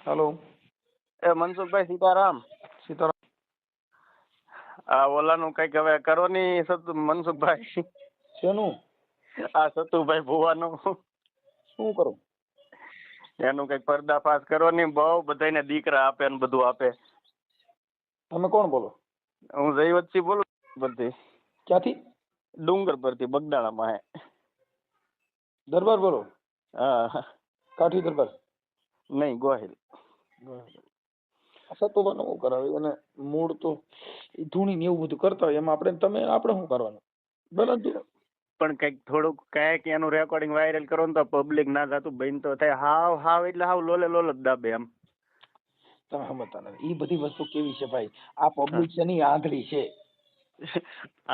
Hello. એ મનસુખભાઈ સીતારામ. સીતારામ. આ ઓલાનું કઈક હવે કરો ની મનસુખભાઈ. શેનું? આ સતુભાઈ ભુવાનું શું કરું? એનું કઈક પર્દાફાશ કરો ની. બહુ બધાને દીકરા આપે ને બધું આપે. તમે કોણ બોલો? હું જયવતસિંહ બોલું પરથી. ક્યાંથી? ડુંગર પરથી બગદાણામાં હે. દરબાર બોલો? હા. કાઠી દરબાર? નહીં, ગોહિલ. સતોબાનો શું કરાવે? એને મૂળ તો ધૂણી ને એવું બધું કરતા હોય, એમાં આપણે શું કરવાનું? બરાબર. પણ કઈક થોડુંક કઈક એનું રેકોર્ડિંગ વાયરલ કરો ને તો પબ્લિક ના થતું બંધ તો થાય. હાવ એટલે હાવ લોલે લોલ જ દાબે એમ. તમે સમજતા નથી. એ બધી વસ્તુ કેવી છે ભાઈ? આ પબ્લિક છે ની આંધળી છે.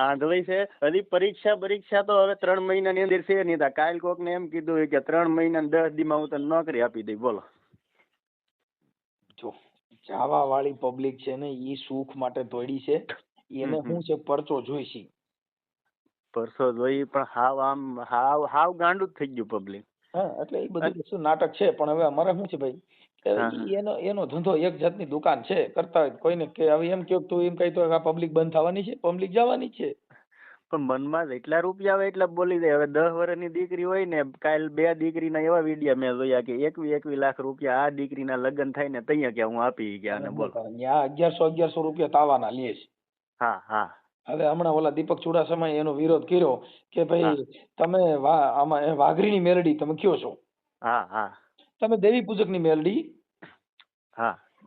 આંધળી છે. હજી પરીક્ષા તો હવે 3 મહિનાની અંદર છે નહીં. કાલ કોક ને એમ કીધું કે 3 મહિના 10 દી માં હું તને નોકરી આપી દઈ. બોલો. જો જાવા વાળી પબ્લિક છે ને, ઈ સુખ માટે દોડી છે. એને શું છે, પરચો જોઈશી. પરસો જોઈ પણ હાવ ગાંડું જ થઈ ગયું પબ્લિક. હા, એટલે એ બધી વસ્તુ નાટક છે. પણ હવે અમારે શું છે ભાઈ, કે એનો ધંધો એક જાતની દુકાન છે. કરતા હોય કોઈને કે હવે એમ કહ્યું તું એમ કહી તો આ પબ્લિક બંધ થવાની છે? પબ્લિક જવાની છે. પણ મનમાં જેટલા રૂપિયા આવે એટલા બોલી દે. હવે 10 વર્ષની દીકરી હોય ને, કાલ 2 દીકરીના એવા વિડીયો મેં જોયા કે 21 લાખ રૂપિયા આ દીકરીના લગ્ન થાય ને તૈયાર કે હું આપી ગયા ને. બોલો. ત્યાં 1100 રૂપિયા તાવાના લે છે. હા. હવે હમણાં ઓલા દીપક ચુડાસમાએ એનો વિરોધ કર્યો કે ભાઈ તમે આમાં વાઘરીની મેલડી તમે કયો છો? હા. તમે દેવી પૂજકની મેલડી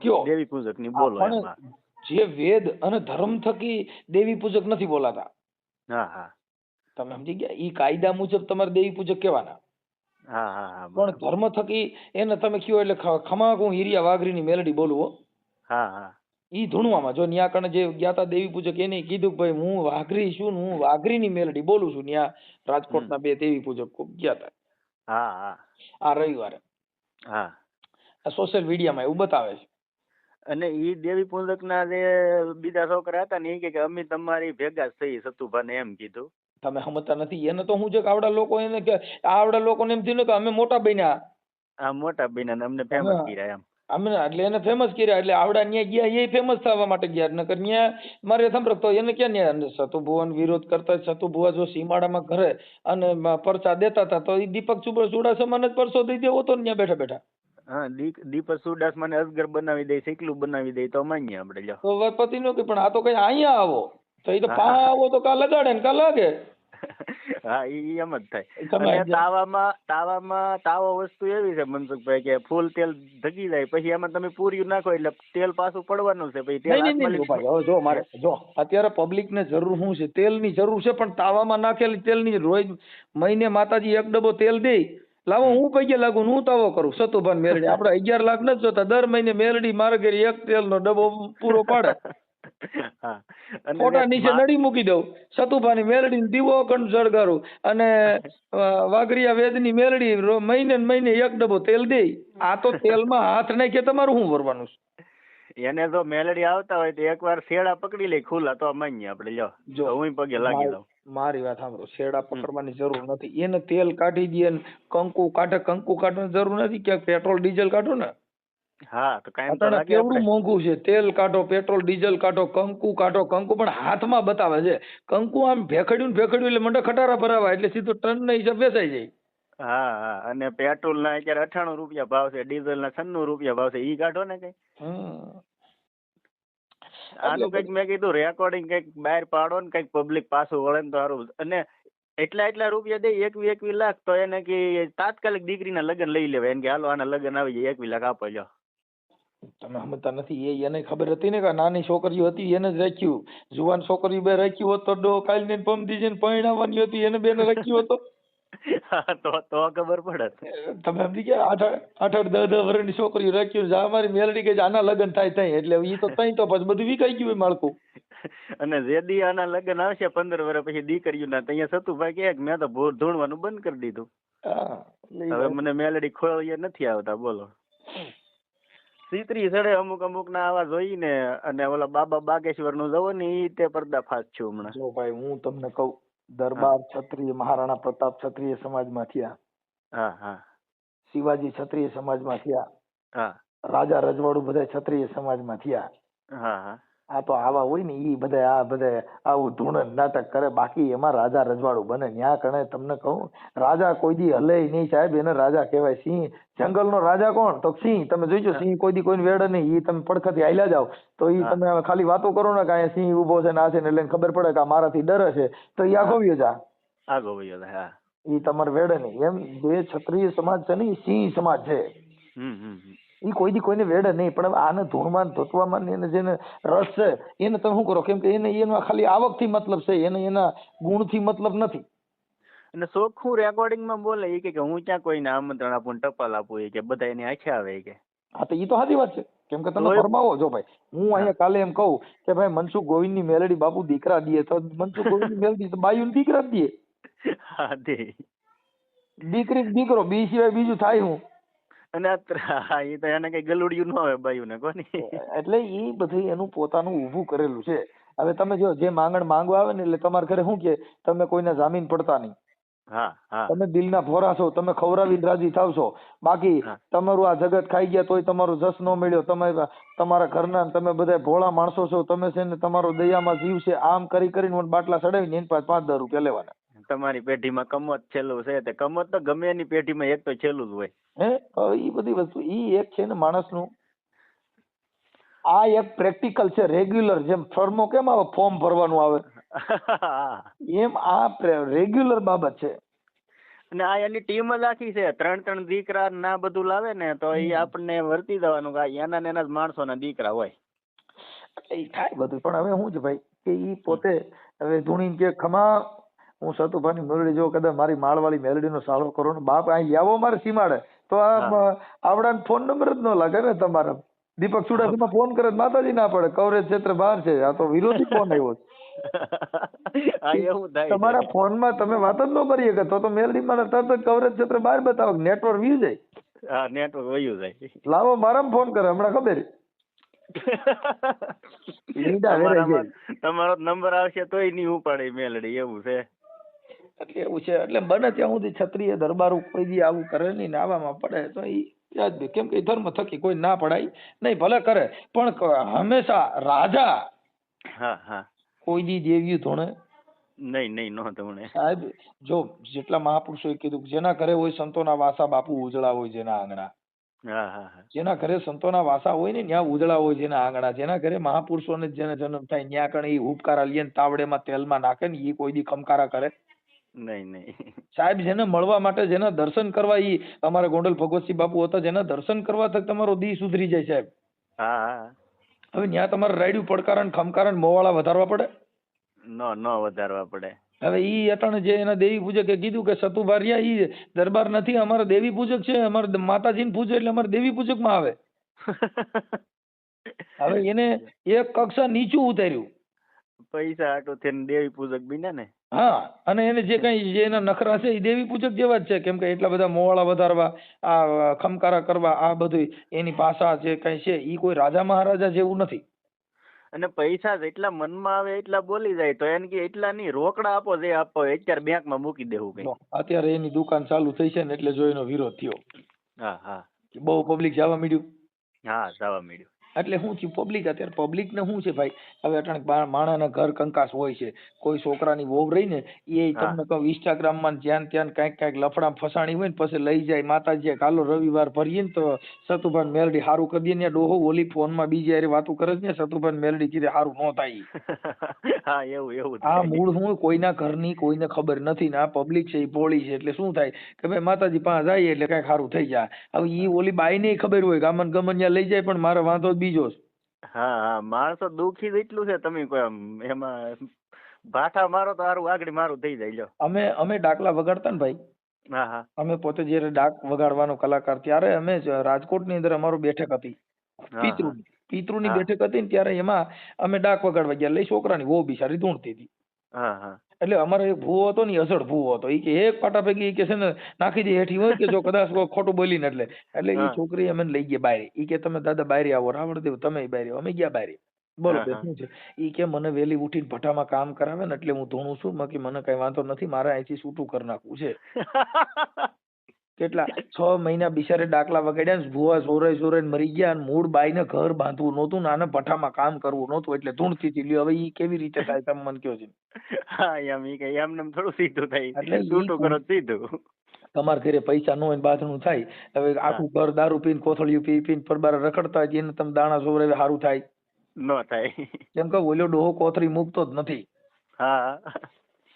કયો? દેવી પૂજકની બોલો. પણ જે વેદ અને ધર્મ થકી દેવી પૂજક નથી બોલાતા. હા. તમે સમજી ગયા? ઈ કાયદા મુજબ તમારે દેવી પૂજક કહેવાના. હા. પણ ધર્મ થકી એને તમે કયો એટલે ખમા હું હિરિયા વાઘરીની મેલડી બોલું. હા. ઈ ધૂણવામાં જો ન્યા કણે જે જ્ઞાતા દેવી પૂજક એને કીધું કે ભાઈ હું વાઘરી છું, હું વાઘરીની મેલડી બોલું છું. ન્યા રાજકોટના 2 દેવી પૂજક ગયા હતા. હા. આ રવિવારે. હા. આ સોશિયલ મીડિયામાં એવું બતાવે છે. અને ઈ દેવી પૂજક ના જે બીજા છોકરા હતા ને, એ કે અમે તમારી ભેગા જ થઈ સતુભાને એમ કીધું. તમે સમજતા નથી. એને તો હું છે કે આવડા લોકો એને કે આવડા લોકોને એમ થયું કે અમે મોટા બન્યા. આ મોટા બન્યા અમને ફેમસ કર્યા એમ. અમે એટલે એને ફેમસ કર્યા. એટલે આવડા ન્યા ગયા એ ફેમસ થવા માટે ગયા. નકર ન્યા મારે સંપર્ક એને ક્યાં ન્યા સતુભુવન વિરોધ કરતા. સતુભુવા જો સીમાડામાં ઘરે અને પરચા દેતા હતા તો એ દીપક ચુડાસમાને જ પરસો દઈ દેવો તો ન્યા બેઠા બેઠા. હા, દીપક ચુડાસમાને અસગર બનાવી દે, શીકલું બનાવી દે તો માન્ય આપણે લ્યો. તો પતિ નો કે પણ આ તો કઈ અહીંયા આવો તો એ તો પા આવો તો કા લગાડે ને કા લાગે. હા, ઈ એમ જ થાય. અને તાવો વસ્તુ એવી છે મનસુખભાઈ કે ફૂલ તેલ ધગી જાય પછી એમાં તમે પૂર્યું નાખો એટલે તેલ પાછું પડવાનું છે. પછી તેલ નહીં, જો મારે અત્યારે પબ્લિક ને જરૂર શું છે? તેલની જરૂર છે. પણ તાવામાં નાખેલી તેલની રોજ મહિને માતાજી 1 ડબ્બો તેલ દે. લાવો હું પૈયે લાગુ હું તાવો કરું. સતુભાન મેલડી આપણે 11 લાખ નથી જોતા. દર મહિને મેલડી મારે ઘરે 1 તેલનો ડબ્બો પૂરો પાડે. ફોટા નીચે નડી મૂકી દઉં. સતુભાની મેલડી દીવો અખંડ સળગારું અને વાઘરિયા વેદની મેલડી મહિને 1 ડબ્બો તેલ દે. આ તો તેલમાં હાથ નાખીએ તમારું શું વરવાનું છે? એને તો મેલડી આવતા હોય તો એકવાર શેડા પકડી લે ખુલ્લા તો માન્ય આપણે લ્યો. હું પગે લાગી દઉં. મારી વાત સાંભળો. શેડા પકડવાની જરૂર નથી. એને તેલ કાઢી દે, કંકુ કાઢવાની જરૂર નથી. ક્યાંક પેટ્રોલ ડીઝલ કાઢો ને. હા, તો કાયમ તો લાગે. કેવડું મોંઘું છે. તેલ કાઢો, પેટ્રોલ ડીઝલ કાઢો, કંકુ કાઢો. કંકુ પણ હાથમાં બતાવે છે. કંકુ આમ ભેખડ્યું એટલે મંડે ખટારા ભરાવા એટલે સીધું ટન ના હિસાબ વેચાઈ જાય. હા. અને પેટ્રોલ ના અત્યારે 98 રૂપિયા ભાવ છે, ડીઝલ ના 96 રૂપિયા ભાવ છે. ઈ કાઢો ને કઈ. આનું કઈક મેં કીધું રેકોર્ડિંગ કઈક બહાર પાડો ને કઈક પબ્લિક પાછું વળે ને તો સારું. અને એટલા રૂપિયા દે 21 લાખ તો એને કે તાત્કાલિક દીકરીના લગ્ન લઈ લેવાય. એને કે હાલો આના લગ્ન આવી જાય 21 લાખ આપો લ્યો. તમે સમજતા નથી. એને ખબર હતી ને કે નાની છોકરીઓ હતી એને જ રાખ્યું. જુવાન છોકરીઓ 2 રાખ્યું હોત તો કાલ ને પમદી જઈને પરણાવવાની હતી એને 2 ને રાખ્યું હતો. તો ખબર પડે. તમે સમજી ગયા? 8-10 વર્ષની છોકરીઓ રાખ્યું. અમારી મેલડી કે આના લગ્ન થાય ત્યાં એટલે ઈ તો ત્યાં તો પછી બધું વિકાઈ ગયું માળખું. અને જેદી આના લગ્ન આવશે 15 વર્ષ પછી દીકરીઓના ત્યાં સતુભાઈ કે મેં તો ભૂર ધૂણવાનું બંધ કરી દીધું. હવે મને મેલડી ખોળીએ નથી આવતા. બોલો. સીતરી સડે અમુક ના આવા જોઈને અને ઓલા બાબા બાગેશ્વર નું જવો ને ઈ તે પર્દાફાશ છું હમણાં. જો ભાઈ હું તમને કહું, દરબાર ક્ષત્રિય મહારાણા પ્રતાપ ક્ષત્રિય સમાજમાં થયા. હા. શિવાજી ક્ષત્રિય સમાજમાં થયા. રાજા રજવાડું બધા ક્ષત્રિય સમાજમાં થયા. હા હા આ તો આવા હોય ને ઈ બધા આવું ધૂણ નાટક કરે, બાકી એમાં રાજા રજવાડું બને. ન્યા કણે તમને કહું, રાજા કોઈ દી હલે નહીં સાહેબ, એને રાજા કહેવાય. સિંહ જંગલનો રાજા કોણ? તો સિંહ. તમે જોઈજો સિંહ કોઈ દી કોઈને વેડે નહીં. ઈ તમે પડખેથી હાલ્યા જાવ તો ઈ તમે ખાલી વાતો કરો ને કે અહીંયા સિંહ ઉભો છે ને આ છે ને, એટલે એને ખબર પડે કે આ મારાથી ડરે છે, તો ઈ આગો વયો જા. આગો વયો જાય. હા ઈ તમારે વેડે નહીં. એમ જે ક્ષત્રિય સમાજ છે ને ઈ સિંહ સમાજ છે. ઈ કોઈ દી કોઈને વેડે નહીં. પણ હવે આને ધૂળમાં ધોતવામાં એને જેને રસ છે એને તમે શું કરો? કેમ કે એને એનો ખાલી આવકથી મતલબ છે, એને એના ગુણથી મતલબ નથી. અને ચોખ્ખું રેકોર્ડિંગમાં બોલે ઈ કે હું ક્યાં કોઈને આમંત્રણ આપું ટપાલ આપું, એ કે બધા એની આંખે આવે કે. હા તો ઈ તો સાચી વાત છે. કેમ કે તમે ફરમાવો. જો ભાઈ હું અહીંયા કાલે એમ કહું કે ભાઈ મનસુખ ગોવિંદની મેલડી બાપુ દીકરા દે, તો મનસુખ ગોવિંદની મેલડી તો બાયું દીકરા જ દે. હા દે. દીકરી દીકરો બી સિવાય બીજું થાય હું. અને એ તો એને કઈ ગલુડિયું ન આવે બાયું ને કોની. એટલે ઈ બધું એનું પોતાનું ઊભું કરેલું છે. હવે તમે જો જે માંગણ માંગવા આવે ને એટલે તમારા ઘરે શું કે તમે કોઈને જામીન પડતા નહીં. હા હા તમે દિલના ફોરા છો, તમે ખવડાવીને રાજી થાવશો. બાકી તમારું આ જગત ખાઈ ગયા તોય તમારો જસ ન મળ્યો. તમે તમારા ઘરના તમે બધા ભોળા માણસો છો, તમે છે ને તમારો દયામાં જીવ છે, આમ કરી કરીને બાટલા ચડાવીને એની પાસે 5-10 રૂપિયા લેવાના. તમારી પેઢીમાં કમત છેલ્લું છે, તે કમત તો ગમે એની પેઢીમાં એક તો છેલ્લું જ હોય. ઈ બધી વસ્તુ ઈ એક છે ને માણસનું. આ એક પ્રેક્ટિકલ છે, રેગ્યુલર. જેમ ફોર્મો કેમ આવે, ફોર્મ ભરવાનું આવે, એમ આ રેગ્યુલર બાબત છે. અને આ એની ટીમ જ આખી છે. 3 દીકરા ના બધું લાવે ને તો એ આપણને વર્તી દેવાનું કે એના ને એના જ માણસો ના દીકરા હોય. એ થાય બધું. પણ હવે શું છે ભાઈ કે ઈ પોતે હવે ધૂણી કે ખમા હું સતુભાની મેલડી જો કદાચ મારી માળવાળી મેલડીનો સાળો કરો ને બાપ અહીં આવો મારે સીમાડે તો આવડાને ફોન નંબર જ ન લાગે ને તમારા. દીપક ચુડાસમા ફોન કરે માતાજી ના પડે, કવરેજ ક્ષેત્ર બહાર છે, આ તો વિરોધી ફોન આવ્યો. તમારા ફોનમાં તમે વાત જ ન કરી શકો તો મેલડી માં તરત જ કવરેજ ક્ષેત્ર બહાર બતાવો, નેટવર્ક વ્યુ જાય. હા નેટવર્ક વયું જાય. લાવો મારામાં ફોન કરે હમણાં ખબર. તમારો નંબર આવશે તોય નહીં ઉપાડે મેલડી, એવું છે. એટલે એવું છે. એટલે બને ત્યાં સુધી ક્ષત્રિય દરબાર કોઈ દી આવું કરે નહીં ને આવામાં પડે તો ઈ યાદ દે. કેમ કે ધર્મ થકી કોઈ ના પડાય નહીં, ભલે કરે પણ હંમેશા રાજા કોઈ દી દેવ્યું ધોણે નહીં નો ધોણે. સાહેબ જો જેટલા મહાપુરુષોએ કીધું જેના ઘરે હોય સંતોના વાસા બાપુ ઉજળા હોય જેના આંગણા. જેના ઘરે સંતોના વાસા હોય ને ત્યાં ઉજળા હોય જેના આંગણા. જેના ઘરે મહાપુરુષોને જેને જન્મ થાય ત્યાં કણે ઈ ઉપકારા લઈએ તાવડેમાં તેલમાં નાખે ને ઈ કોઈ દી ખમકારા કરે નહીં. સાહેબ જેને મળવા માટે જેના દર્શન કરવા, ઈ અમારા ગોંડલ ભગવતસિંહ બાપુ હતા, જેના દર્શન કરવા તક તમારો દી સુધરી જાય સાહેબ. હવે ત્યાં તમારે રાયડું પડકારણ ખમકારણ મોવાળા વધારવા પડે? ન વધારવા પડે. હવે ઈ અટાણે જે એના દેવી પૂજકે કીધું કે સતુભારિયા ઈ દરબાર નથી, અમારા દેવી પૂજક છે, અમારે માતાજીને પૂજે એટલે અમારે દેવી પૂજક માં આવે. હવે એને એક કક્ષા નીચું ઉતાર્યું. પૈસા આટો થઈને દેવી પૂજક બન્યા ને. હા, અને એને જે કઈ જે એના નખરા છે એ દેવી પૂજક જેવા જ છે. કેમ કે એટલા બધા મોવાળા વધારવા, આ ખમકારા કરવા, આ બધું એની ભાષા જે કઈ છે ઈ કોઈ રાજા મહારાજા જેવું નથી. અને પૈસા જેટલા મનમાં આવે એટલા બોલી જાય તો એને કે એટલા નહીં, રોકડા આપો જે આપો અત્યારે બેંક માં મૂકી દેવું કઈ. અત્યારે એની દુકાન ચાલુ થઈ છે ને એટલે જો એનો વિરોધ થયો. બહુ પબ્લિક જવા માંડ્યું. જવા માંડ્યું. એટલે શું થયું પબ્લિક અત્યારે પબ્લિક ને શું છે ભાઈ, હવે અટાણે માણાના ઘર કંકાસ હોય છે. કોઈ છોકરાની વહુ રહી ને એ તમને કહું ઇન્સ્ટાગ્રામ માં જ્યાં ત્યાં કઈક લફડા ફસાણી હોય ને પછી લઈ જાય માતાજી કાલો રવિવાર ભરીએ ને તો સતુભાન મેલડી હારું કરી દે ને ડોહો ઓલી ફોન માં બીજી હારે વાતું કરે છે ને સતુભાન મેલડી કીધે હારું ન થાય. એવું આ મૂળ હું કોઈના ઘરની કોઈને ખબર નથી ને આ પબ્લિક છે એ ભોળી છે. એટલે શું થાય કે ભાઈ માતાજી પાસે જાય એટલે કઈક હારું થઈ જાય. હવે ઈ ઓલી બાઈ ને ખબર હોય ગામન ગમનિયા લઈ જાય પણ મારો વાંધો બીજો. માણસો દુખી જ એટલું છે. તમે કોઈ એમાં ભાઠા મારો તો હારું આગળ મારું થઈ જાય. અમે ડાકલા વગાડતા ને ભાઈ, અમે પોતે જયારે ડાક વગાડવાનો કલાકાર ત્યારે અમે રાજકોટ ની અંદર અમારું બેઠક હતી પિતૃની બેઠક હતી ને ત્યારે એમાં અમે ડાક વગાડવા ગયા. લઈ છોકરાની વહુ બિચારી ધૂણતી હતી. એટલે અમારો એક ભૂવો હતો ને અસડ ભૂવો હતો. ઈ કે એક પાટા પૈકી કે છે ને નાખી દે હેઠી હોય કે જો કદાચ ખોટું બોલીને એટલે ઈ છોકરી અમે લઈ ગયા બહાર. ઈ કે તમે દાદા બહાર આવો, રાવણદેવ તમે બહાર આવો. અમે ગયા બહાર. બોલો શું છે? ઈ કે મને વેલી ઉઠીને ભઠ્ઠામાં કામ કરાવે ને એટલે હું ધૂણું છું, બાકી મને કઈ વાંધો નથી, મારે અહીંથી છૂટું કરી નાખવું છે. કેટલા 6 મહિના બિચારે ડાકલા વગાડ્યા ને ભૂવા સોરાઈ સોરાઈ મરી ગયા અને મૂળ બાઈને ઘર બાંધવું નહોતું ને આને ભઠ્ઠામાં કામ કરવું નહોતું એટલે ધૂણથી થી લ્યો. હવે ઈ કેવી રીતે થાય તમે મને કહો છો? હા એમ ઈ કઈ એમને થોડું સીધું થાય, એટલે છૂટું કરો તો સીધું. તમારા ઘરે પૈસા ન હોય ને બાથણું થાય, હવે આખું ઘર દારૂ પીને કોથળિયું પી પીને પરબાર રખડતા હોય એને તમે દાણા સોવરાવે સારું થાય? ન થાય. કેમ કે ઓલો ડોહો કોથળી મૂકતો જ નથી. હા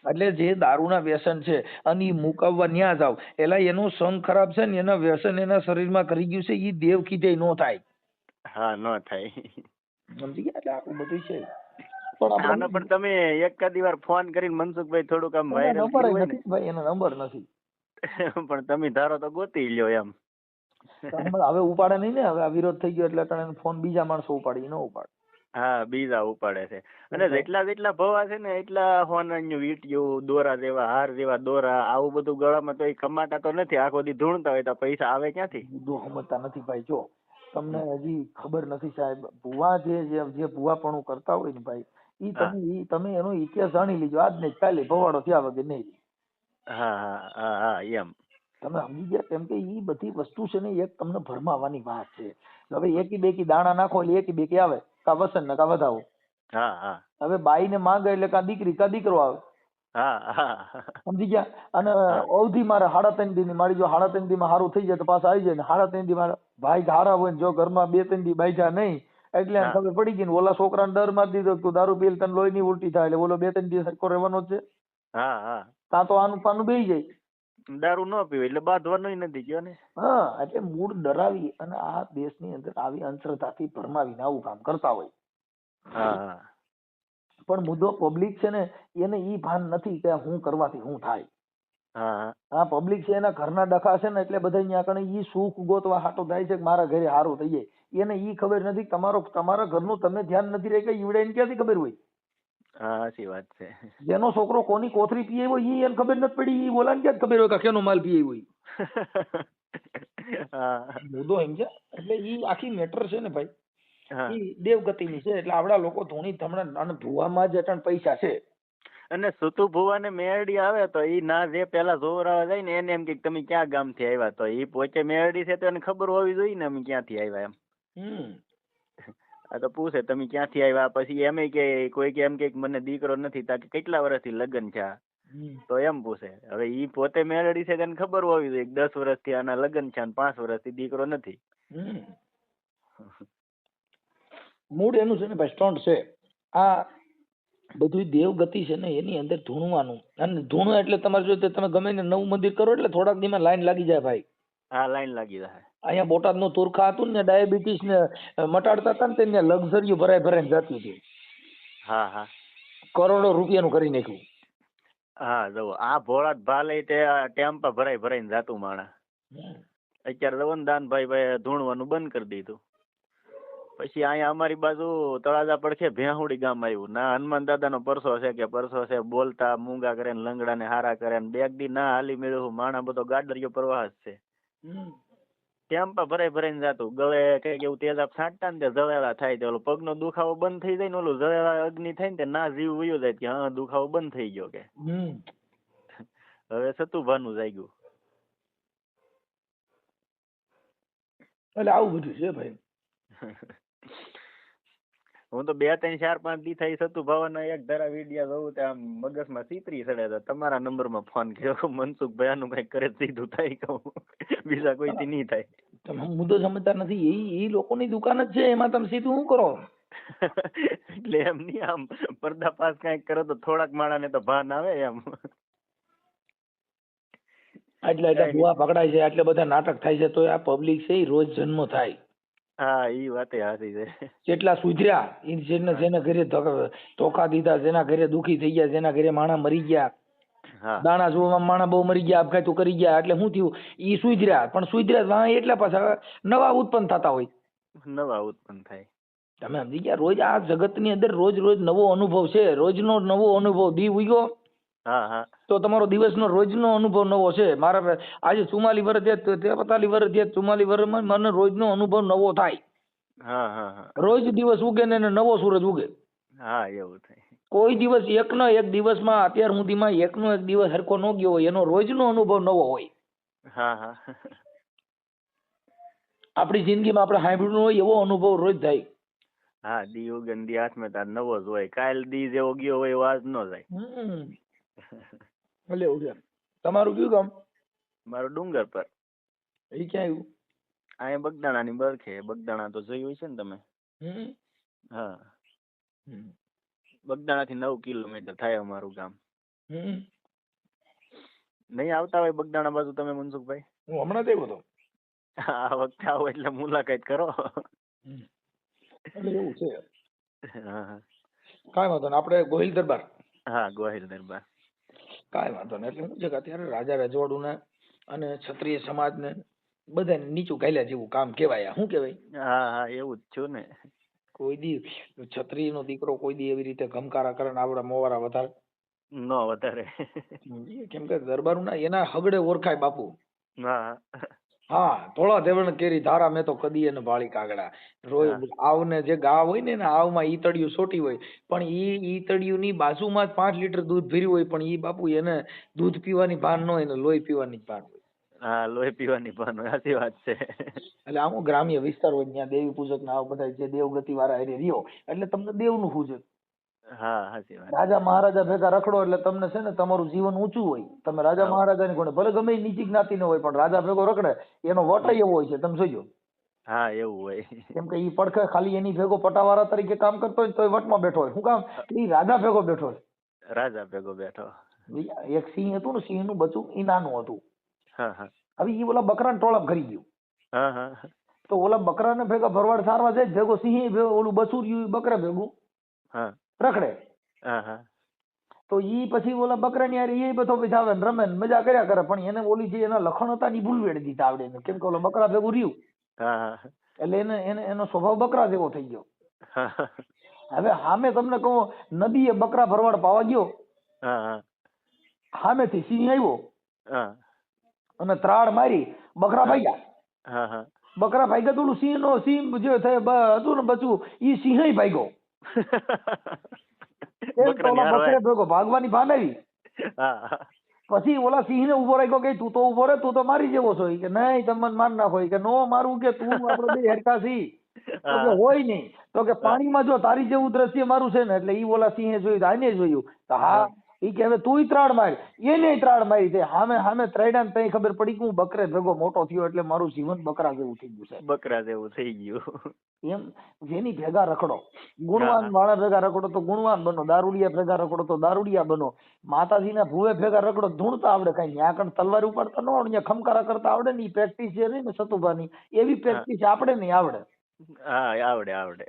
એટલે જે દારૂના વ્યસન છે અને ઈ મુકાવવા ન્યા જાવ એલા એનું સંગ ખરાબ છે ને એના વ્યસન એના શરીરમાં કરી ગયું છે, ઈ દેવ કીધે નો થાય. હા ન થાય. સમજી ગયા? એટલે આખું બધું છે. આનો પણ તમે એકાદી વાર ફોન કરીને મનસુખભાઈ થોડુંક આમ વાયરલ નંબર થયું હોય ને, નથી ભાઈ, એનો નંબર નથી. પણ તમે ધારો તો ગોતી લ્યો એમ. હવે ઉપાડે નહીં ને, હવે આ વિરોધ થઈ ગયો એટલે તને ફોન બીજા માણસો ઉપાડી, ન ઉપાડે. હા બીજા ઉપાડે છે. અને જેટલા ભવા છે ને એટલા હોનાનું વીંટિયું, દોરા જેવા હાર જેવા દોરા, આવું બધું ગળામાં તો એ કમાતા તો નથી, આખો દી ધૂણતા હોય તો પૈસા આવે ક્યાંથી? બધું સમજતા નથી ભાઈ. જો તમને હજી ખબર નથી સાહેબ, ભુવા જે ભુવાપણું કરતા હોય ને ભાઈ, તમે એનો ઇતિહાસ જાણી લીજો. આજ નહીં કાલે ભવાડો થયા વગર નહીં. હા હા હા એમ તમે સમજી ગયા? કેમ કે ઈ બધી વસ્તુ છે ને એક તમને ભરમાવાની વાત છે. હવે એકી બેકી દાણા નાખો એટલે એકી બેકી આવે, કા વસન ને કા વધાવો. હા હા હવે બાઈ ને માંગે એટલે કા દીકરી કા દીકરો આવે. હા હા સમજી ગયા? અને અવધિ મારે 3.5 દી ની મારી જો 3.5 દી માં સારું થઈ જાય તો પાછા આવી જાય ને 3.5 દી માં ભાઈ હારા હોય ને જો ઘરમાં 2-3 દી બાઈજા નહીં એટલે એને ખબર પડી ગઈ ને ઓલા છોકરાને ડર મારી દીધો તું દારૂ પીલ તને લોહી ની ઉલટી થાય એટલે ઓલો 2-3 દી સરખો રહેવાનો જ છે. હા હા ત્યાં તો આનું પાનું બેહી જાય. દારૂ ન પીવે એટલે બાંધવાનું નથી ગયો ને. હા એટલે મૂળ ડરાવી અને આ દેશની અંદર આવી અંધશ્રદ્ધાથી ભરમાવીને આવું કામ કરતા હોય. હા પણ મુદ્દો પબ્લિક છે ને એને ઈ ભાન નથી કે હું કરવાથી હું થાય. હા પબ્લિક છે એના ઘરના ડખા છે ને એટલે બધા અહીંયા કણે ઈ સુખ ગોતવા હાટો થાય છે કે મારા ઘરે સારું થઈ જાય. એને ઈ ખબર નથી તમારા ઘરનું તમે ધ્યાન નથી રહે કે ઈવડે એને ક્યાંથી ખબર હોય? હા સાચી વાત છે. જેનો છોકરો કોની કોથરી પીએ હોય ઈ એને ખબર નથી પડી, ઈ બોલાને ક્યાં ખબર હોય કે કેનો માલ પીએ હોય? મુદ્દો એમ છે. એટલે ઈ આખી મેટર છે ને ભાઈ, ઈ દેવગતિની છે. એટલે આપડા લોકો ધૂણી ધમણા અને ભુવામાં જ અટણ પૈસા છે. અને સુતુ ભુવા ને મેરડી આવે તો ઈ ના જે પેલા જોવરાવા જાય ને એને એમ કે તમે ક્યાં ગામ થી આવ્યા, તો ઈ પોતે મેરડી છે તો એને ખબર હોવી જોઈએ ને અમે ક્યાંથી આવ્યા એમ. આ તો પૂછે તમે ક્યાંથી આવ્યા, પછી એમ કે કોઈ કે એમ કે મને દીકરો નથી, તા કેટલા વર્ષથી લગ્ન છે તો એમ પૂછે. હવે ઈ પોતે મેરડી છે તેને ખબર હોવી જોઈએ 10 વર્ષથી આના લગ્ન છે અને 5 વર્ષથી દીકરો નથી. મૂળ એનું છે ને ભાઈ સ્ટન્ટ છે. આ બધું દેવગતિ છે ને એની અંદર ધૂણવાનું, અને ધૂણો એટલે તમારે જો તમે ગમે ને નવું મંદિર કરો એટલે થોડાક દીમાં લાઈન લાગી જાય ભાઈ. હા લાઈન લાગી જાય. અહીંયા બોટાદ નું તુરખા હતું ને ડાયાબિટીસ ને મટાડતા હતા ને તેને લક્ઝરીઓ ભરાઈ ભરાઈને જતી હતી. હા હા કરોડો રૂપિયાનું કરી નાખ્યું. હા જો આ ભોળા ભાલે તે ટેમ્પા ભરાઈ ભરાઈને જાતું માણા. અત્યારે જવન દાનભાઈ ધૂણવાનું બંધ કરી દીધું. પછી અહીંયા અમારી બાજુ તળાજા પડખે ભેહુડી ગામ આવ્યું. ના હનુમાન દાદા નો પરસો છે કે પરસો છે, બોલતા મૂંગા કરે ને લંગડા ને હારા કરે ને બેગ દી ના હાલી મેળવું માણા બધો ગાડરિયો પ્રવાહ છે. ટેમ્પા ભરાઈ ભરાઈને જાતું. ગળે કઈક એવું તેજ આપ છાંટતા ને જળેલા થાય તો ઓલો પગનો દુખાવો બંધ થઈ જાય ને ઓલું જળેલા અગ્નિ થાય ને ના જીવ વયો જાય કે હા દુખાવો બંધ થઈ ગયો કે. હવે સતુભાનું જાગ્યું. એટલે આવું બધું છે ભાઈ. હું તો 2, 3, 4, 5 દી થઈ સતુભાવના એક ધારા વિડિયા જોઉં તો આમ મગજમાં ચીતરી ચડે તો તમારા નંબરમાં ફોન કર્યો. મનસુખભાઈ આનું કઈક કરે સીધું થાય કહું, બીજા કોઈથી નહીં થાય. તમે મુદ્દો સમજતા નથી. એ લોકોની દુકાન જ છે, એમાં તમે સીધું શું કરો? એટલે એમ નહીં, આમ પર્દાફાશ કઈક કરો તો થોડાક માણાને તો ભાન આવે એમ. એટલે ભુવા પકડાય છે, એટલે બધા નાટક થાય છે, તો આ પબ્લિક છે એ રોજ જન્મ થાય. હા ઈ વાતે હાચી છે. કેટલા સુધર્યા, જેના ઘરે ધોકા દીધા, જેના ઘરે દુખી થઈ ગયા, જેના ઘરે માણા મરી ગયા, દાણા જોવામાં માણા બહુ મરી ગયા, આપઘાતો કરી ગયા, એટલે શું થયું? ઈ સુધર્યા. પણ સુધર્યા એટલા પાછા નવા ઉત્પન્ન થતા હોય. નવા ઉત્પન્ન થાય. તમે સમજી ગયા? રોજ આ જગત ની અંદર રોજ રોજ નવો અનુભવ છે. રોજનો નવો અનુભવ. દી ઉગ્યો તો તમારો દિવસનો રોજનો અનુભવ નવો છે. મારા આજે 44 વર્ષ થયા, 43 વર્ષ થયા, 44 વર્ષમાં મને રોજનો અનુભવ નવો થાય. રોજ દિવસ ઉગે ને નવો સૂરજ ઉગે. હા એવું થાય. કોઈ દિવસ એક દિવસમાં અત્યાર સુધીમાં એકનો એક દિવસ હરખો ન ગયો હોય, એનો રોજનો અનુભવ નવો હોય. હા હા આપણી જિંદગીમાં આપણે સાંભળ્યું હોય એવો અનુભવ રોજ થાય. હા, દી ઉગન દી હાથમાં તાર નવો જ હોય. કાલ દી જેવો ગયો હોય એવો આજ નો જાય. ભલે એવું છે. તમારું કયું ગામ? મારું ડુંગર પર. એ ક્યાં આવ્યું? અહીંયા બગદાણાની બરખે. બગદાણા તો જોયું છે ને તમે? હા, બગદાણાથી 9 કિલોમીટર થાય અમારું ગામ. નહીં આવતા હોય બગદાણા બાજુ તમે મનસુખભાઈ? હું હમણાં જ આવ્યો હતો. આ વખતે આવો એટલે મુલાકાત કરો. એટલે એવું છે. હા હા કાંઈ વાંધો નહીં. આપણે ગોહિલ દરબાર. હા, ગોહિલ દરબાર. કાંઈ વાંધો નહીં. એટલે શું છે કે અત્યારે રાજા રજવાડુંને અને ક્ષત્રિય સમાજને બધાને નીચું ગાલ્યા જેવું કામ કહેવાય. શું કહેવાય? હા હા, એવું જ છું ને. કોઈ દી ક્ષત્રિયનો દીકરો કોઈ દી એવી રીતે ગમકારા કરે ને આવડા મોવારા વધારે ન વધારે. કેમ કે દરબારુના એના હગડે ઓળખાય બાપુ. હા હા, ધોળા ધેવણ કેરી ધારા મેં તો કદી એને ભાળી કાગડા. રોય આવને જે ગા હોય ને આવમાં ઈતળિયું સોટી હોય, પણ ઈતળિયું ની બાજુમાં જ 5 લીટર દૂધ ભર્યું હોય, પણ ઈ બાપુ એને દૂધ પીવાની ભાન ન હોય ને લોહી પીવાની જ ભાન હોય. હા, લોહી પીવાની ભાન હોય. સાચી વાત છે. એટલે આમ ગ્રામ્ય વિસ્તાર હોય ત્યાં દેવી પૂજક ના બધા જે દેવગતિ વાળા એને રહ્યો એટલે તમને દેવનું પૂજક. હા, સાચી વાત. રાજા મહારાજા ભેગા રખડો એટલે તમને છે ને તમારું જીવન ઊંચું હોય. તમે રાજા મહારાજાની કોને ભલે ગમે એ નીચી જ્ઞાતિ ન હોય, પણ રાજા ભેગો રખડે એનો વટ એવો હોય છે. તમે જોજો. હા, એવું હોય. કેમ કે ઈ પડખે ખાલી એની ભેગો પટાવાળા તરીકે કામ કરતો હોય તો એ વટમાં બેઠો હોય. શું કામ? ઈ રાજા ભેગો બેઠો હોય. રાજા ભેગો બેઠો. એક સિંહ હતું ને, સિંહ નું બચ્ચું ઈ નાનું હતું. હા હા હવે ઈ ઓલા બકરાને ટોળાપ કરી ગયું. હા હા તો ઓલા બકરાને ભેગા ભરવાડ સારવા જાય ભેગો સિંહ ઓલું બચ્ચું રહ્યું બકરા ભેગું હા રખડે. હા હા તો ઈ પછી ઓલા બકરાની હારે એ બધો પછી આવે ને રમે ને મજા કર્યા કરે, પણ એને ઓલી જે એના લખણ હતા ને ભૂલ વેડી દીધા આવડે. કેમ કે ઓલા બકરા ભેગું રહ્યું એટલે એનો સ્વભાવ બકરા જેવો થઈ ગયો. હવે સામે તમને કહું, નદીએ બકરા ભરવાડ પાવા ગયો, સામેથી સિંહ આવ્યો અને ત્રાડ મારી બકરા ભાગ્યા. બકરા ભાગ્યા તો ઓલું સિંહ જે હતું ને બચ્ચું ઈ સિંહ ભાગ્યો. બકરે ભેગો ભાગવાની ભાન આવી. પછી ઓલા સિંહ ને ઉભો રાખ્યો કે તું તો ઉભો રે, તું તો મારી જેવો છો. કે નહીં તમે માર નાખો. કે નો મારું, કે તું આપડે બે હેરકા છી. તો કે હોય નહીં. તો કે પાણીમાં જો તારી જેવું દ્રશ્ય મારું છે ને, એટલે ઈ ઓલા સિંહે જોયું, આને જોયું. તો હા, ઈ કે હવે તું ત્રાડ મારી. એને ત્રાડ મારી. તે સામે ત્રાડ્યા ને તઈ ખબર પડી કે હું બકરે ભેગો મોટો થયો એટલે મારું જીવન બકરા જેવું થઈ ગયું છે. બકરા જેવું થઈ ગયું. એમ જેની ભેગા રખડો, ગુણવાન વાળા ભેગા રખડો તો ગુણવાન બનો, દારૂડિયા ભેગા રખડો તો દારૂડિયા બનો. માતાજીના ભૂવે ભેગા રખડો ધૂણતા આવડે. કઈ ન્યા કણ તલવાર ઉપાડતા ન આવડે, ખમકારા કરતા આવડે ને. પ્રેક્ટિસ છે ને સતુભાની, એવી પ્રેક્ટિસ આપણે નહીં આવડે. હા, આવડે આવડે.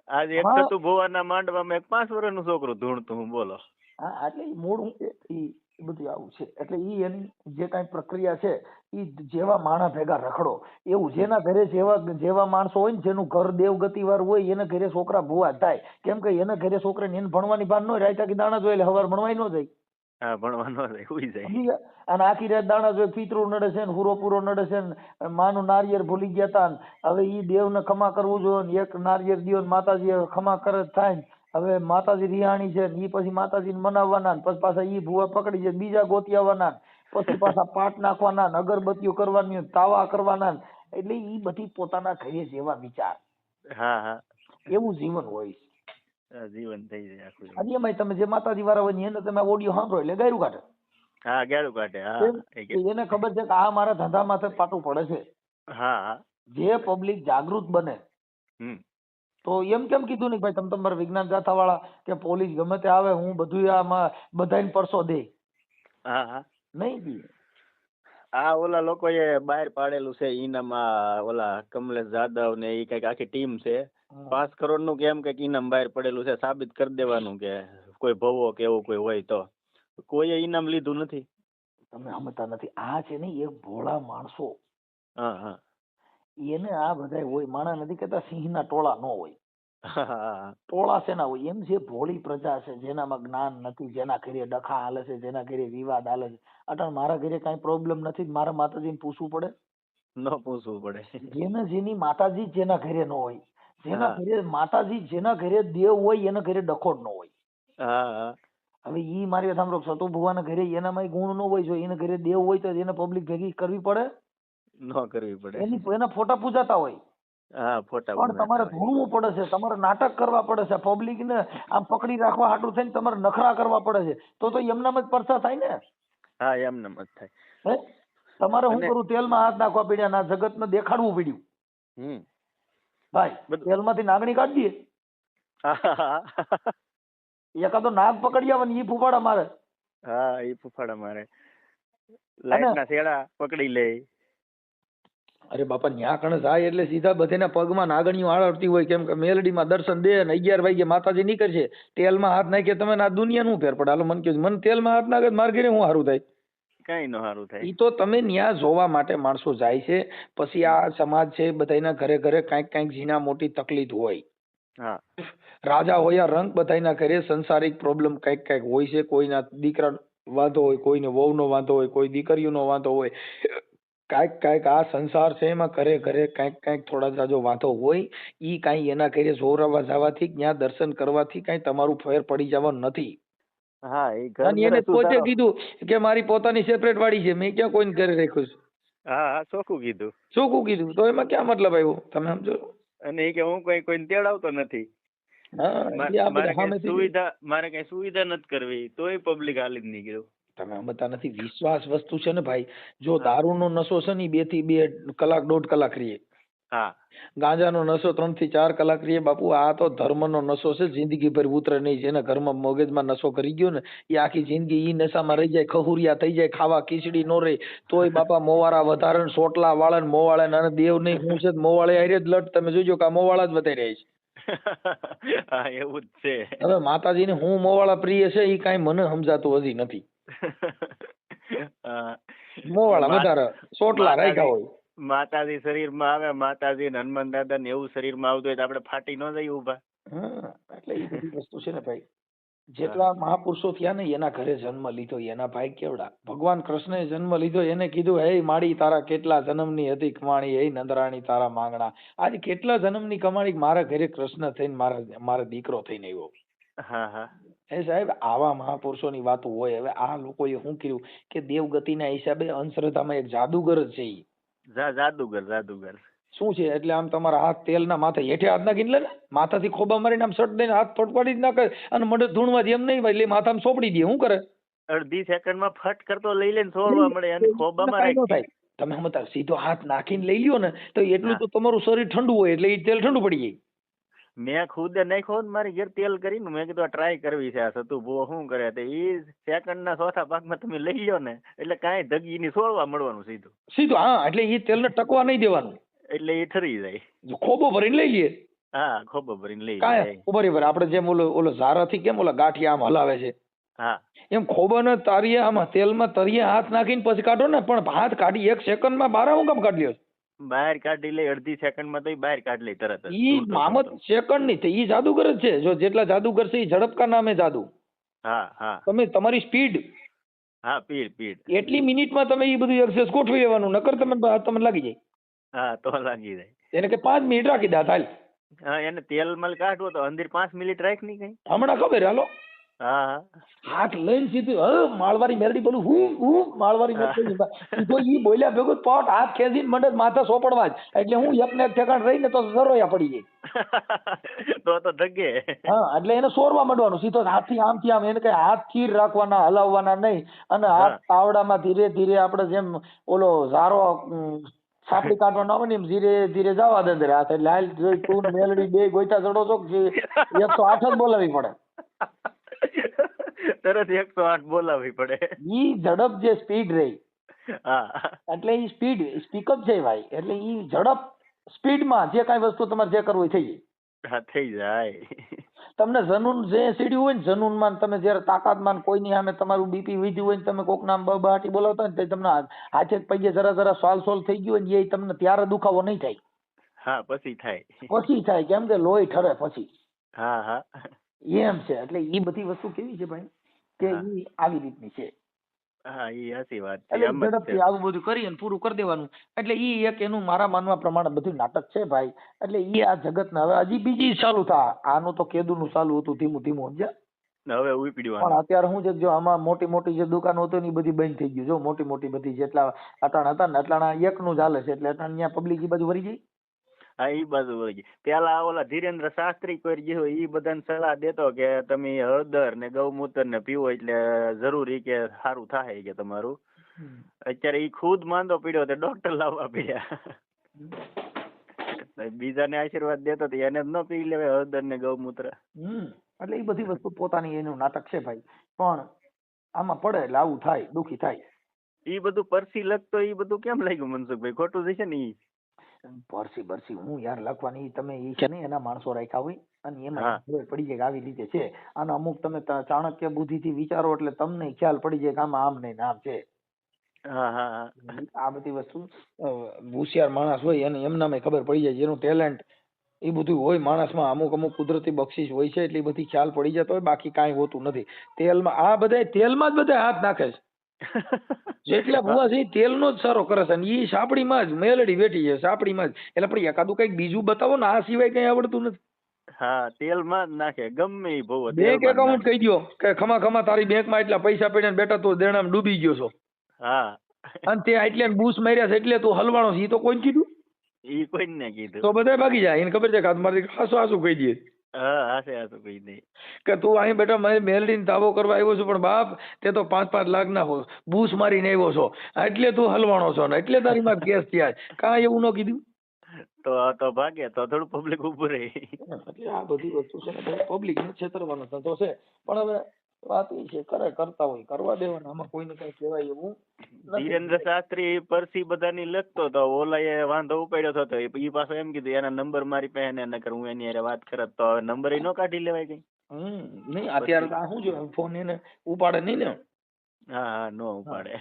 આજે એક સતુ ભુવાના માંડવામાં એક 5 વર્ષનું છોકરું ધૂણતું, હું બોલો. હા, એટલે મૂળ ઈ બધું આવું છે. એટલે ઈ એની જે કઈ પ્રક્રિયા છે, ઈ જેવા માણસ ભેગા રખડો એવું. જેના ઘરે જેવા માણસો હોય ને, જેનું ઘર દેવગતિ વાળું હોય, એને ઘરે છોકરા ભુવા થાય. કેમ કે એને ઘરે છોકરાને એને ભણવાની ભાન ન હોય. રાયતા કે દાણા જોઈ એટલે હવાર ભણવાય ન જાય. હા, ભણવા ન જાય, હુઈ જાય. અને આખી રાત દાણા જોઈ, પિતરું નડે છે ને, હુરો પૂરો નડે છે ને, માનું નારિયેળ ભૂલી ગયા તા. હવે ઈ દેવને ખમા કરવું જોઈએ ને, એક નારિયેળ દિયો ને માતાજી ખમા કરે થાય ને. હવે માતાજી રિહાણી છે ને, ઈ પછી માતાજીને મનાવવાના, પછી પાછા ઈ ભુવા પકડી જાય, બીજા ગોતી આવવાના, પછી પાછા પાટ નાખવાના, અગરબત્તીઓ કરવાની, તાવા કરવાના. એટલે ઈ બધી પોતાના ઘરે જેવા વિચાર. હા હા, એવું જીવન હોય. જીવન થઈ જાય આખું. હજી એમાંય તમે જે માતાજી વાળા હોય ને એને તમે ઓડિયો સાંભળો એટલે ગાયરું કાઢે. હા, ગાયરું કાઢે. હા, એને ખબર છે કે આ મારા ધંધા માથે પાટું પડે છે. હા, જે પબ્લિક જાગૃત બને. તો એમ કેમ કીધું નહીં ભાઈ તમે તમારા વિજ્ઞાન ગાથા વાળા કે પોલીસ ગમે તે આવે, હું બધું આમાં બધાને પરસો દે. હા હા, નહીં દી. આ ઓલા લોકોએ બહાર પાડેલું છે ઈનામ. ઓલા કમલેશ જાદવ ને એ કઈક આખી ટીમ છે, 5 કરોડ નું કેમ કઈક ઈનામ બહાર પડેલું છે. સાબિત કરી દેવાનું કે કોઈ ભવો કે એવું કોઈ હોય તો. કોઈએ ઈનામ લીધું નથી. તમે સમજતા નથી. આ છે ને એક ભોળા માણસો. હા હા, એને આ બધા હોય. માણા નથી કહેતા સિંહના ટોળા ન હોય. ટોળા શેના હોય? એમ જે ભોળી પ્રજા છે, જેનામાં જ્ઞાન નથી, જેના ઘરે ડખા હાલે છે, જેના ઘરે વિવાદ હાલે છે. અટાણ મારા ઘરે કઈ પ્રોબ્લેમ નથી, મારા માતાજીને પૂછવું પડે? ન પૂછવું પડે. જેની માતાજી જેના ઘરે ન હોય, જેના ઘરે માતાજી, જેના ઘરે દેવ હોય, એના ઘરે ડખો જ ન હોય. હવે ઈ મારી વાત સાંભળો, સતુ ભગવાન ઘરે એનામાં ગુણ ન હોય, જો એને ઘરે દેવ હોય તો એને પબ્લિક ભેગી કરવી પડે, ન કરવી પડે. એના ફોટા પૂજાતા હોય, હા, ફોટા પણ તમારે બનાવતા હોય. ધૂણવું પડે છે, તમારે નાટક કરવા પડે છે, પબ્લિક ને આમ પકડી રાખવા હાટું થઈને તમારે નખરા કરવા પડે છે, તો એમનામ જ પરસા થાય ને. હા, એમને જ થાય. હે તમારે શું અને કરવું, તેલમાં હાથ નાખવા પડ્યા, ના જગતને દેખાડવું પડ્યું, ભાઈ બધું. તેલમાંથી નાગણી કાઢી દઈએ, એકાદો નાગ પકડી આવે ને ઈ ફૂફાડા મારે. હા, એ ફૂફાડા મારે, લાઈટ ના શેડા પકડી લે. અરે બાપા, ન્યા કણે જાય એટલે સીધા બધેના પગમાં નાગણીઓ આળવતી હોય, કેમ કે મેલડીમાં દર્શન દે ને 11 વાગે માતાજી નીકળશે, તેલમાં હાથ નાખે તમે આ દુનિયાનું ફેર પડે. હાલો મને કહો, મને તેલમાં હાથ નાખે મારે ઘરે હું સારું થાય? કઈ નો સારું થાય. ઈ તો તમે ન્યા જોવા માટે માણસો જાય છે. પછી આ સમાજ છે, બધાના ઘરે ઘરે કઈક ઝીણા મોટી તકલીફ હોય. હા, રાજા હોય રંગ, બધાના ઘરે સંસારિક પ્રોબ્લેમ કઈક હોય છે. કોઈના દીકરા વાંધો હોય, કોઈને વહુનો વાંધો હોય, કોઈ દીકરીઓનો વાંધો હોય, કાંઈક આ સંસાર છે એમાં ઘરે ઘરે કાંઈક થોડા જાજો વાંધો હોય. ઈ કાંઈ એના ઘરે જોરાવા જવાથી, ત્યાં દર્શન કરવાથી કાંઈ તમારું ફેર પડી જવાનું નથી. હા, એ ઘર અને એને પોતે કીધું કે મારી પોતાની સેપરેટ વાડી છે, મેં ક્યાં કોઈને ઘરે રાખ્યું છે. હા, ચોખ્ખું કીધું. ચોખ્ખું કીધું, તો એમાં ક્યાં મતલબ આવ્યો, તમે સમજો? અને એ કે હું કોઈને તેડાવતો નથી. હા, મારે કઈ સુવિધા નથી કરવી, તોય પબ્લિક હાલી જ નીકળ્યું. તમે સમજતા નથી, વિશ્વાસ વસ્તુ છે ને ભાઈ. જો દારૂનો નશો છે ને 2 થી 2 કલાક 1.5 કલાક રહીએ. હા, ગાંજાનો નશો 3 થી 4 કલાક રહીએ બાપુ. આ તો ધર્મનો નશો છે, જિંદગી ભર ઉતરે નહીં. જેના ઘરમાં મગજમાં નશો કરી ગયો ને, એ આખી જિંદગી ઈ નશામાં રહી જાય, ખહુરિયા થઈ જાય, ખાવા ખીચડી નો રહે તોય બાપા મોવારા વધારે, સોટલા વાળા ને મોવાળા ને દેવ નહીં હું છે મોવાળે હારે જ લટ. તમે જોજો કે આ મોવાળા જ વધારે રહ્યા છે. હા, એવું જ છે. હવે માતાજીને હું મોવાળા પ્રિય છે એ કાંઈ મને સમજાતું હજી નથી. મોવાળા વધારે સોટલા રાખ્યા હોય. માતાજી શરીરમાં આવે, માતાજી ને હનુમાન દાદા ને એવું શરીરમાં આવતું હોય તો આપણે ફાટી ન જઈએ ઉભા. એટલે એ બધી વસ્તુ છે ને ભાઈ. જેટલા મહાપુરુષો થયા ને એના ઘરે જન્મ લીધો, એના ભાઈ કેવડા. ભગવાન કૃષ્ણે જન્મ લીધો, એને કીધું હે માડી તારા કેટલા જન્મની હતી કમાણી, હે નંદરાણી તારા માંગણા. આજે કેટલા જન્મની કમાણી મારા ઘરે કૃષ્ણ થઈને મારા દીકરો થઈને આવ્યો. હા, હા. હે સાહેબ, આવા મહાપુરુષોની વાતો હોય. હવે આ લોકોએ શું કર્યું કે દેવગતિના હિસાબે અંધશ્રદ્ધામાં એક જાદુગર જ છે. જાદુગર શું છે એટલે આમ તમારા હાથ તેલના માથે હેઠે હાથ નાખીને લે, માથાથી ખોબા મારીને આમ સટ દઈને હાથ ફટફડી જ નાખે અને મડે ધૂણવા એમ નહીં ભાઈ, માથામાં સોપડી દે. શું કરે? અડધી સેકન્ડમાં ફટ કરતો લઈ લે ને છોડવા મળે અને ખોબામાં રાખી. તમે સમજતા, સીધો હાથ નાખીને લઈ લ્યો ને તો એટલું તો તમારું શરીર ઠંડુ હોય એટલે એ તેલ ઠંડુ પડી જાય. મેં ખુદ નાખ્યો ને મારી ઘેર તેલ કરીને, મેં કીધું ટ્રાય કરવી છે આ સતુ ભૂવો શું કરે. એ સેકન્ડના ચોથા ભાગમાં તમે લઈ લ્યો ને એટલે કાંઈ ધગી ની છોડવા મળવાનું સીધું. હા, એટલે એ તેલને ટકવા નહીં દેવાનું, એટલે એ ઠરી જાય. ખોબો ભરીને લઈ લઈએ. હા, ખોબો ભરીને લઈ જાય. બરાબર, આપણે જેમ ઓલો ઝારાથી કેમ ઓલા ગાંઠિયા આમ હલાવે છે, હા, એમ ખોબાને તારીએ આમાં તેલમાં તરીએ હાથ નાખીને પછી કાઢો ને. પણ હાથ કાઢી 1 સેકન્ડમાં બારા હું કામ કાઢી લ્યો? બહાર કાઢી લે અડધી સેકન્ડમાં તો બહાર કાઢી લે તરત. ઈ મામત સેકન્ડ ની ઈ જાદુગર જ છે. જો જેટલા જાદુગર છે એ ઝડપકા નામે જાદુ. હા, હા. તમે તમારી સ્પીડ, હા, સ્પીડ એટલી મિનિટમાં તમે એ બધું એક્સેસ ગોઠવી લેવાનું, નકર તમને લાગી જાય. હા, તો લાગી જાય. એને કે 5 મિનિટ રાખી દે હાલ. હા, એને તેલ મલ કાઢવો તો અંદર 5 મિનિટ રાખ ની કઈ હમણાં ખબર હાલો. હા, હાથ લઈને સીધું માળવારી મેરડી બોલું હું માળવારી મેરડી સીધો ઈ બોલ્યા ભેગું પટ હાથ ખેંચીને મંડે માથા સોપડવા જ. એટલે હું એકને એક ઠેકાણ રહીને તો સરોયા પડી જાય. તો ધગે. હા, એટલે એને સોરવા માંડવાનું સીધો હાથથી આમથી આમ. એને કઈ હાથ સ્થિર રાખવાના, હલાવવાના નહીં. અને હાથ તાવડામાં ધીરે ધીરે આપણે જેમ ઓલો ઝારો સાપડી કાઢવાનો આવે ને એમ ધીરે ધીરે જવા દે અંદર હાથ. એટલે હાલ જોઈ તું મેલડી બે ગોઈતા ચડો છો 108 જ બોલાવી પડે. તરત 108 બોલાવી પડે. ઈ ઝડપ જે સ્પીડ રહી, હા, એટલે ઈ સ્પીડ સ્પીકઅપ છે ભાઈ. એટલે ઈ ઝડપ સ્પીડમાં જે કાંઈ વસ્તુ તમારે જે કરવું થઈ જાય. હા, થઈ જાય. તમને જનૂન જે સીડ્યું હોય ને, જનૂનમાં તમે જયારે તાકાતમાં કોઈની સામે તમારું બીપી વધ્યું હોય ને, તમે કોક નામ બબાટી બોલાવતા હોય ને તમને હાથે પગે જરા સોલ થઈ ગયું હોય ને, એ તમને ત્યારે દુખાવો નહીં થાય. હા, પછી થાય કેમ કે લોહી ઠરે પછી. હા, હા, એમ છે. એટલે ઈ બધી વસ્તુ કેવી છે ભાઈ કે ઈ આવી રીતની છે. હા, એ સાચી વાત છે. એટલે ઝડપથી આવું બધું કરી અને પૂરું કરી દેવાનું. એટલે ઈ એક એનું મારા માનવા પ્રમાણે બધું નાટક છે ભાઈ. એટલે ઈ આ જગતના હવે હજી બીજી ચાલુ થા. આનું તો કેદુનું ચાલુ હતું ધીમું ધીમું સમજ્યા. હવે ઉપડ્યું પણ અત્યારે શું છે કે જો આમાં મોટી મોટી જે દુકાનો હતી ને એ બધી બંધ થઈ ગયું. જો મોટી મોટી બધી જેટલા અટાણા હતા ને અટાણા એકનું ચાલે છે એટલે અટાણા ત્યાં પબ્લિક એ બાજુ વળી ગઈ. હા ઈ બાજુ વળી ગઈ. પેલા ઓલા ધીરેન્દ્ર શાસ્ત્રી કોઈ જે હોય ઈ બધાને સલાહ દેતો કે તમે હળદર ને ગૌમૂત્ર ને પીવો એટલે જરૂરી કે સારું થાય કે તમારું. અત્યારે ઈ ખુદ માંદો પડ્યો તો ડોક્ટર લાવવા પડ્યા. બીજાને આશીર્વાદ દેતો તો એને જ ન પી લેવાય હળદર ને ગૌમૂત્ર. એટલે એ બધી વસ્તુ પોતાની એનું નાટક છે ભાઈ, પણ આમાં પડે એટલે આવું થાય, દુખી થાય. ઈ બધું પરસી લખતો ઈ બધું કેમ લાગ્યું મનસુખભાઈ? ખોટું જશે ને ઈ. પરસી હું યાર લખવાની તમે ઈ છે ને એના માણસો રાખ્યા હોય અને એમાં ખબર પડી જાય કે આવી રીતે છે. અને અમુક તમે ચાણક્ય બુદ્ધિ થી વિચારો એટલે તમને ખ્યાલ પડી જાય કે આમાં આમ નહીં આમ છે. આ બધી વસ્તુ હોશિયાર માણસ હોય એને એમનામાં ખબર પડી જાય, જેનું ટેલેન્ટ એ બધું હોય માણસમાં, અમુક કુદરતી બક્ષિસ હોય છે એટલે એ બધી ખ્યાલ પડી જતો હોય, બાકી કાંઈ હોતું નથી. તેલમાં આ બધા તેલમાં જ બધા હાથ નાખે છે. જેટલા ભૂવા છે તેલનો જ સારો કરે છે, અને ઈ સાપડીમાં જ મેલડી બેઠી છે, સાપડીમાં જ. એટલે પણ એકાદું કઈક બીજું બતાવો ને, આ સિવાય કઈ આવડતું નથી. હા, તેલમાં જ નાખે ગમે ઈ ભૂવો. બેંક એકાઉન્ટ કહી દો કે ખમા તારી બેંકમાં એટલા પૈસા પડ્યા બેટા તું દેણામાં ડૂબી ગયો છો. હા, અને તે એટલે બૂસ માર્યા છે એટલે તું હલવાણો છે, ઈ તો કોઈ કીધું? ઈ કોઈ ને કીધું. તો બધા ભાગી જાય, એને ખબર છે કે મારી હાસુ કહી દે. હા, હાસે કહી દે કે તું અહીં બેટા મારી મેલડીને તાવો કરવા આવ્યો છું, પણ બાપ તે તો 5-5 લાખ ના બૂસ મારીને આવ્યો છો એટલે તું હલવાણો છો ને એટલે તારી માં કેસ થયા. કાંઈ એવું ન કીધું તો ભાગે તો થોડું પબ્લિક ઉભું રહે. એટલે આ બધી વસ્તુ છે ને પબ્લિક ને છેતરવાનો ધંધો છે. પણ હવે વાત એ છે કરતા હોય કરવા દેવાના, આમાં કોઈને કઈ કહેવાય એવું. ધીરેન્દ્ર શાસ્ત્રી પરસી બધાની લખતો તો ઓલા એ વાંધો ઉપાડ્યો હતો, ઈ પાછો એમ કીધું એના નંબર મારી પાસે ને નકર હું એની હારે વાત કરત તો નંબર નો કાઢી લેવાય કઈ. નહીં અત્યારે તો શું છે ફોન એને ઉપાડે નહીં ને. હા, નો ઉપાડે.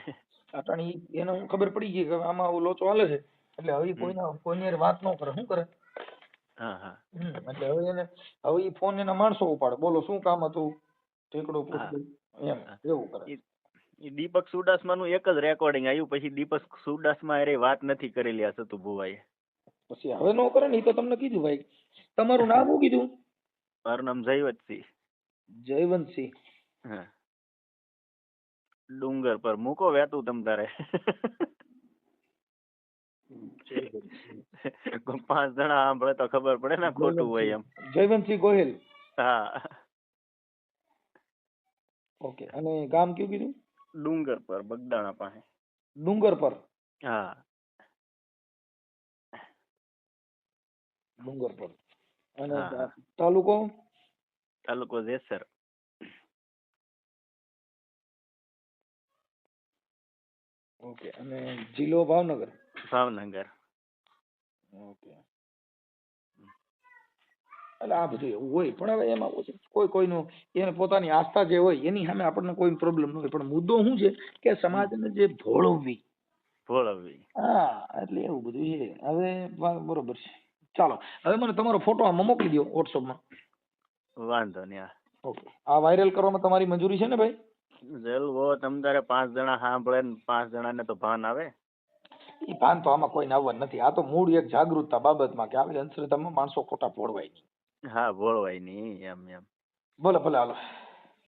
અટાણી એને ખબર પડી ગઈ કે આમાં લોચો હાલે છે એટલે હવે કોઈની વાત ન કરે. શું કરે? એટલે હવે એને હવે ઈ ફોન એના માણસો ઉપાડે. બોલો શું કામ હતું? ઠેકડો પૂછ્યું એમ એવું કરે. દીપક સુડાસમા નું એક જ રેકોર્ડિંગ આવ્યું, પછી દીપક સુડાસમા એ વાત નથી કરેલી આ સતુ ભુવાએ. પછી હવે નો કરે ને, ઈ તો તમને કીધું ભાઈ. તમારું નામ શું કીધું? મારું નામ જયવંતસિંહ. જયવંતસિંહ. હા, ડુંગર પર મૂકો વેતું તમ તારે. 5 જણા સાંભળે તો ખબર પડે ને ખોટું હોય એમ. જયવંતસિંહ ગોહિલ. હા. ઓકે. અને ગામ કયું કીધું? ડુંગર પર, બગદાણા પાસે. ડુંગર પર? હા, ડુંગર પર. અને તાલુકો? તાલુકો જેસર. ઓકે. અને જિલ્લો ભાવનગર? ભાવનગર. ઓકે. એટલે આ બધું એવું હોય, પણ હવે એમાં કોઈનું એને પોતાની આસ્થા જે હોય એની સામે આપણને કોઈ પ્રોબ્લેમ ન હોય, પણ મુદ્દો શું છે કે સમાજને જે ભોળવવી. હા, એટલે એવું બધું છે. હવે બરોબર છે. ચાલો, હવે મને તમારો ફોટો આમાં મોકલી દો વોટ્સઅપમાં. વાંધો નહીં. ઓકે. આ વાયરલ કરવામાં તમારી મંજૂરી છે ને ભાઈ? જલવો તમ તારે 5 જણા સાંભળે ને 5 જણાને તો ભાન આવે. એ ભાન તો આમાં કોઈને આવવાનું નથી. આ તો મૂળ એક જાગૃતતા બાબતમાં કે આવી અંધશ્રદ્ધામાં માણસો ખોટા ભોળવાય નહીં. હા, ભોળવાય નહીં એમ. ભલે હાલો.